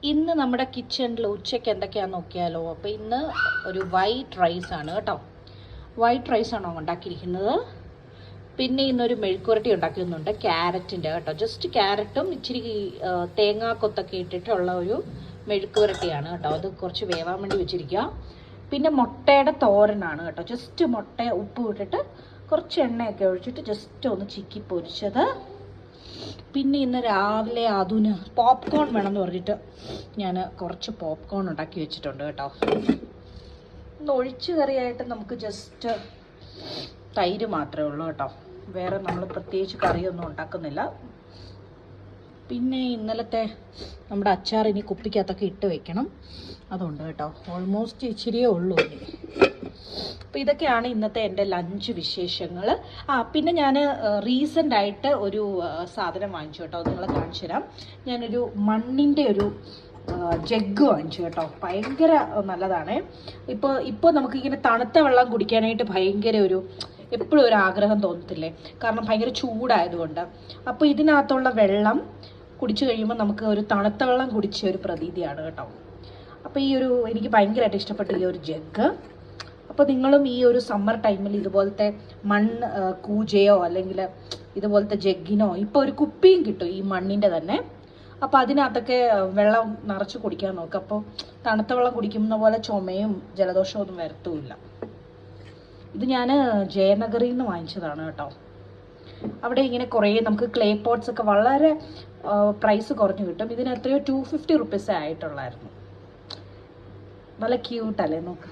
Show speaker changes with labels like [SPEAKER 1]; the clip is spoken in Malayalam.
[SPEAKER 1] ഇന്ന് നമ്മുടെ കിച്ചണിൽ ഉച്ചയ്ക്ക് എന്തൊക്കെയാണെന്ന് നോക്കിയാലോ. അപ്പോൾ ഇന്ന് ഒരു വൈറ്റ് റൈസാണ് കേട്ടോ. വൈറ്റ് റൈസാണോ ഉണ്ടാക്കിയിരിക്കുന്നത്. പിന്നെ ഇന്നൊരു മെഴുക്കുവരട്ടി ഉണ്ടാക്കുന്നുണ്ട് ക്യാരറ്റിൻ്റെ കേട്ടോ. ജസ്റ്റ് ക്യാരറ്റും ഇച്ചിരി തേങ്ങാക്കൊത്തൊക്കെ ഇട്ടിട്ടുള്ള ഒരു മെഴുക്കുവരട്ടിയാണ് കേട്ടോ. അത് കുറച്ച് വേവാൻ വേണ്ടി വെച്ചിരിക്കുക. പിന്നെ മുട്ടയുടെ തോരനാണ് കേട്ടോ. ജസ്റ്റ് മുട്ട ഉപ്പ് ഇട്ടിട്ട് കുറച്ച് എണ്ണയൊക്കെ ഒഴിച്ചിട്ട് ജസ്റ്റ് ഒന്ന് ചിക്കി പൊരിച്ചത്. പിന്നെ ഇന്ന് രാവിലെ അതിന് പോപ്കോൺ വേണമെന്ന് പറഞ്ഞിട്ട് ഞാൻ കുറച്ച് പോപ്കോൺ ഉണ്ടാക്കി വെച്ചിട്ടുണ്ട് കേട്ടോ. ഇന്ന് ഒഴിച്ചു കറിയായിട്ട് നമുക്ക് ജസ്റ്റ് തൈര് മാത്രമേ ഉള്ളൂ കേട്ടോ. വേറെ നമ്മൾ പ്രത്യേകിച്ച് കറിയൊന്നും ഉണ്ടാക്കുന്നില്ല. പിന്നെ ഇന്നലത്തെ നമ്മുടെ അച്ചാർ ഇനി കുപ്പിക്കകത്തൊക്കെ ഇട്ട് വെക്കണം, അതുണ്ട് കേട്ടോ. ഓൾമോസ്റ്റ് ഇച്ചിരിയേ ഉള്ളൂ ഇനി. അപ്പോൾ ഇതൊക്കെയാണ് ഇന്നത്തെ എൻ്റെ ലഞ്ച് വിശേഷങ്ങൾ. പിന്നെ ഞാൻ റീസെൻ്റായിട്ട് ഒരു സാധനം വാങ്ങിച്ചു കേട്ടോ. അത് നിങ്ങളെ കാണിച്ചു തരാം. ഞാനൊരു മണ്ണിൻ്റെ ഒരു ജഗ്ഗ് വാങ്ങിച്ചു കേട്ടോ. ഭയങ്കര നല്ലതാണ്. ഇപ്പോൾ നമുക്കിങ്ങനെ തണുത്ത വെള്ളം കുടിക്കാനായിട്ട് ഭയങ്കര എപ്പോഴും ഒരു ആഗ്രഹം തോന്നത്തില്ലേ, കാരണം ഭയങ്കര ചൂടായതുകൊണ്ട്. അപ്പോൾ ഇതിനകത്തുള്ള വെള്ളം കുടിച്ചു കഴിയുമ്പോൾ നമുക്ക് ഒരു തണുത്ത വെള്ളം കുടിച്ച ഒരു പ്രതീതിയാണ് കേട്ടോ. അപ്പോൾ എനിക്ക് ഭയങ്കരമായിട്ട് ഇഷ്ടപ്പെട്ട ഈ ഒരു ജഗ്ഗ്. അപ്പോൾ നിങ്ങളും ഈ ഒരു സമ്മർ ടൈമിൽ ഇതുപോലത്തെ മണ്ണ് കൂജയോ അല്ലെങ്കിൽ ഇതുപോലത്തെ ജഗ്ഗിനോ ഇപ്പോൾ ഒരു കുപ്പിയും കിട്ടും ഈ മണ്ണിൻ്റെ തന്നെ. അപ്പോൾ അതിനകത്തൊക്കെ വെള്ളം നിറച്ച് കുടിക്കാൻ നോക്കുക. അപ്പോൾ തണുത്ത വെള്ളം കുടിക്കുന്ന പോലെ ചുമയും ജലദോഷവും ഒന്നും വരത്തുമില്ല. ഇത് ഞാൻ ജയനഗറിൽ നിന്ന് വാങ്ങിച്ചതാണ് കേട്ടോ. അവിടെ ഇങ്ങനെ കുറേ നമുക്ക് ക്ലേ പോട്ട്സ് ഒക്കെ വളരെ പ്രൈസ് കുറഞ്ഞ് കിട്ടും. ഇതിന് എത്രയോ 250 റുപ്പീസേ ആയിട്ടുള്ളായിരുന്നു. നല്ല ക്യൂട്ടല്ലേ നോക്ക്.